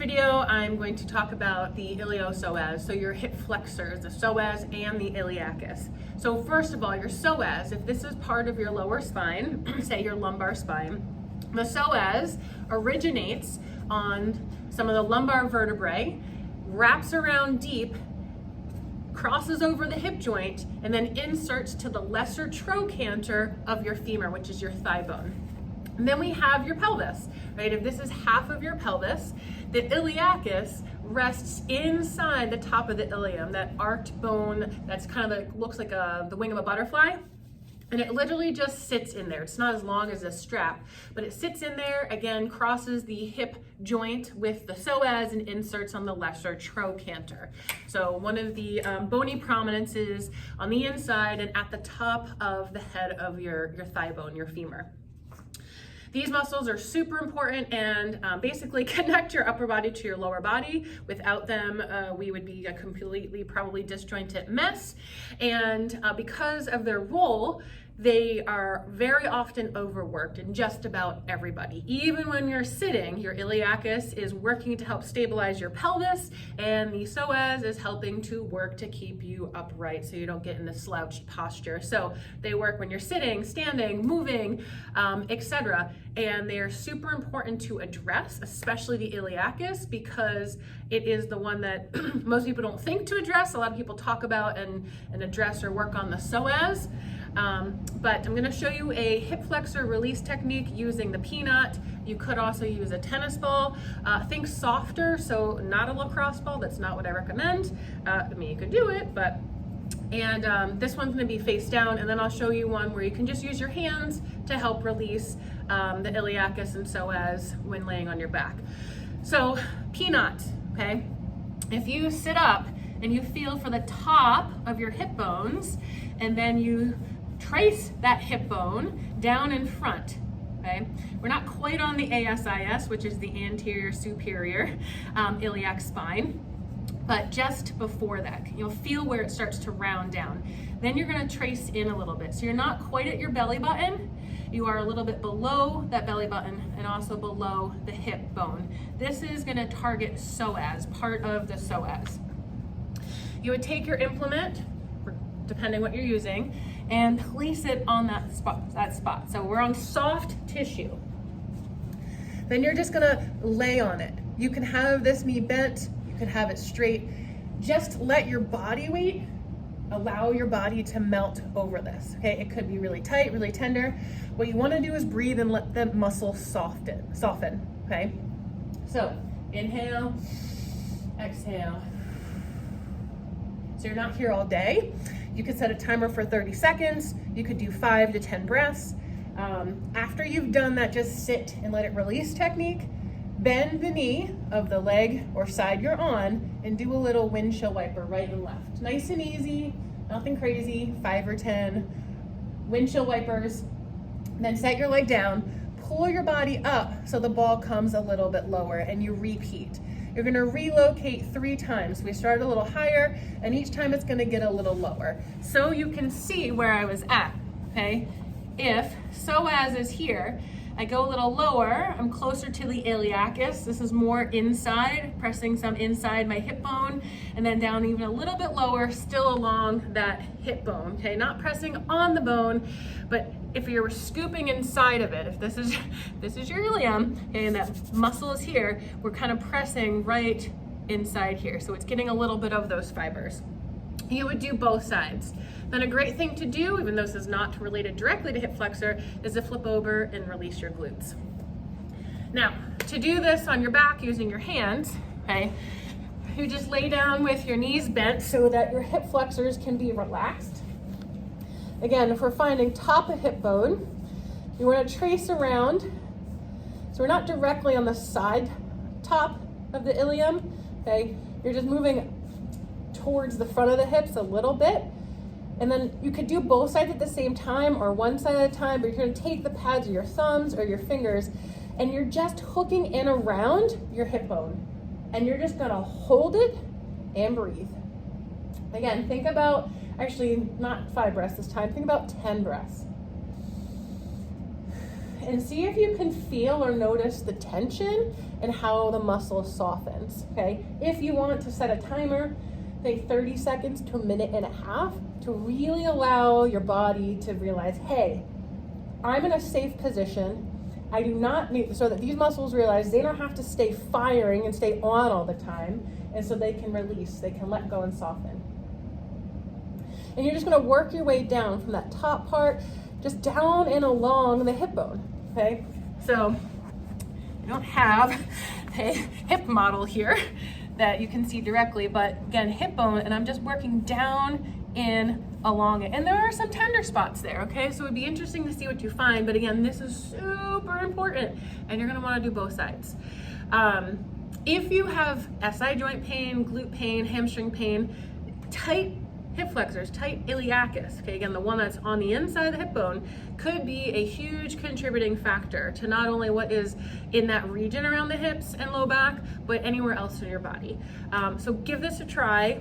video, I'm going to talk about the iliopsoas, so your hip flexors, the psoas and the iliacus. So first of all, your psoas, if this is part of your lower spine, say your lumbar spine, the psoas originates on some of the lumbar vertebrae, wraps around deep, crosses over the hip joint, and then inserts to the lesser trochanter of your femur, which is your thigh bone. And then we have your pelvis, right? If this is half of your pelvis, the iliacus rests inside the top of the ilium, that arched bone that's kind of like, looks like the wing of a butterfly. And it literally just sits in there. It's not as long as a strap, but it sits in there, again, crosses the hip joint with the psoas and inserts on the lesser trochanter. So one of the bony prominences on the inside and at the top of the head of your thigh bone, your femur. These muscles are super important and basically connect your upper body to your lower body. Without them, we would be a completely probably disjointed mess. And because of their role, they are very often overworked in just about everybody. Even when you're sitting, your iliacus is working to help stabilize your pelvis, and the psoas is helping to work to keep you upright so you don't get in a slouched posture. So they work when you're sitting, standing, moving, etc. And they are super important to address, especially the iliacus, because it is the one that most people don't think to address. A lot of people talk about and address or work on the psoas. But I'm going to show you a hip flexor release technique using the peanut. You could also use a tennis ball. Think softer, so not a lacrosse ball. That's not what I recommend. I mean, you could do it, but this one's going to be face down, and then I'll show you one where you can just use your hands to help release the iliacus and psoas when laying on your back. So peanut, okay? If you sit up and you feel for the top of your hip bones, and then you trace that hip bone down in front, okay? We're not quite on the ASIS, which is the anterior superior iliac spine, but just before that. You'll feel where it starts to round down. Then you're gonna trace in a little bit. So you're not quite at your belly button, you are a little bit below that belly button and also below the hip bone. This is gonna target psoas, part of the psoas. You would take your implement, depending what you're using, and place it on that spot. So we're on soft tissue. Then you're just gonna lay on it. You can have this knee bent, you can have it straight. Just let your body weight allow your body to melt over this, okay? It could be really tight, really tender. What you wanna do is breathe and let the muscle soften, okay? So inhale, exhale. So you're not here all day. You could set a timer for 30 seconds. You could do 5 to 10 breaths. After you've done that, just sit and let it release technique. Bend the knee of the leg or side you're on and do a little windshield wiper right and left. Nice and easy, nothing crazy, 5 or 10 windshield wipers. Then set your leg down, pull your body up so the ball comes a little bit lower, and you repeat. You're gonna relocate 3 times. We start a little higher, and each time it's gonna get a little lower. So you can see where I was at, okay? If psoas is here, I go a little lower, I'm closer to the iliacus. This is more inside, pressing some inside my hip bone, and then down even a little bit lower, still along that hip bone, okay? Not pressing on the bone, but if you're scooping inside of it, if this is your ilium, okay, and that muscle is here, we're kind of pressing right inside here. So it's getting a little bit of those fibers. You would do both sides. Then a great thing to do, even though this is not related directly to hip flexor, is to flip over and release your glutes. Now, to do this on your back using your hands, okay, you just lay down with your knees bent so that your hip flexors can be relaxed. Again, if we're finding top of hip bone, you want to trace around. So we're not directly on the side top of the ilium, okay? You're just moving towards the front of the hips a little bit. And then you could do both sides at the same time or one side at a time, but you're going to take the pads of your thumbs or your fingers and you're just hooking in around your hip bone. And you're just going to hold it and breathe. Again, think about, actually not 5 breaths this time, think about 10 breaths. And see if you can feel or notice the tension and how the muscle softens, okay? If you want to set a timer, say 30 seconds to a minute and a half, to really allow your body to realize, hey, I'm in a safe position. I do not need, so that these muscles realize they don't have to stay firing and stay on all the time, and so they can release, they can let go and soften. And you're just gonna work your way down from that top part, just down and along the hip bone, okay? So I don't have a hip model here that you can see directly, but again, hip bone, and I'm just working down in along it. And there are some tender spots there, okay? So it'd be interesting to see what you find, but again, this is super important, and you're gonna wanna do both sides. If you have SI joint pain, glute pain, hamstring pain, tight hip flexors, tight iliacus, okay, again, the one that's on the inside of the hip bone, could be a huge contributing factor to not only what is in that region around the hips and low back, but anywhere else in your body. So give this a try.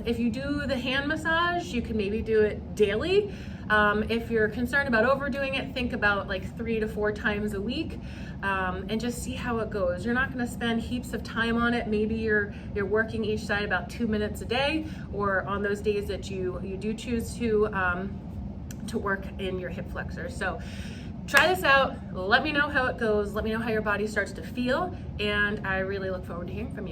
If you do the hand massage, you can maybe do it daily. If you're concerned about overdoing it, think about like 3 to 4 times a week, and just see how it goes. You're not gonna spend heaps of time on it. Maybe you're working each side about 2 minutes a day, or on those days that you do choose to work in your hip flexors. So try this out, let me know how it goes, let me know how your body starts to feel, and I really look forward to hearing from you.